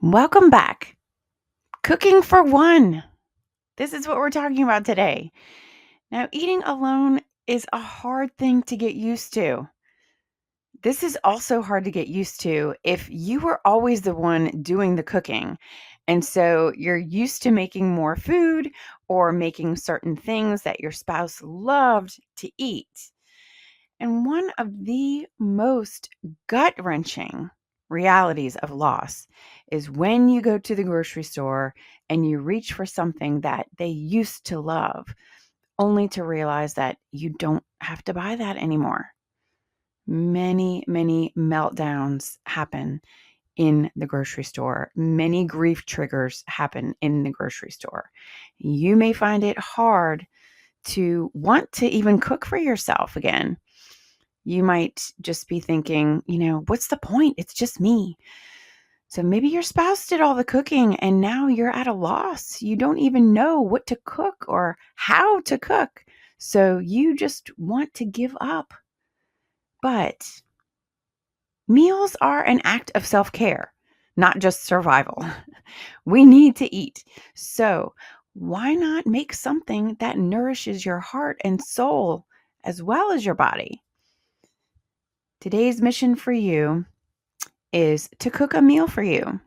Welcome back. Cooking for one. This is what we're talking about today. Now, eating alone is a hard thing to get used to. This is also hard to get used to if you were always the one doing the cooking. And so you're used to making more food or making certain things that your spouse loved to eat. And one of the most gut wrenching realities of loss is when you go to the grocery store and you reach for something that they used to love, only to realize that you don't have to buy that anymore. Many, many meltdowns happen in the grocery store. Many grief triggers happen in the grocery store. You may find it hard to want to even cook for yourself again. You might just be thinking, what's the point? It's just me. So maybe your spouse did all the cooking and now you're at a loss. You don't even know what to cook or how to cook. So you just want to give up. But meals are an act of self-care, not just survival. We need to eat. So why not make something that nourishes your heart and soul as well as your body? Today's mission for you is to cook a meal for you.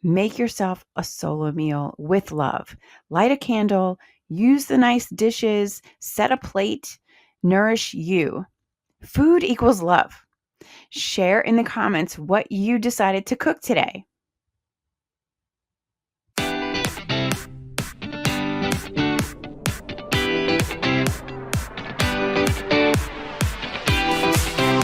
Make yourself a solo meal with love. Light a candle, use the nice dishes, set a plate, nourish you. Food equals love. Share in the comments what you decided to cook today.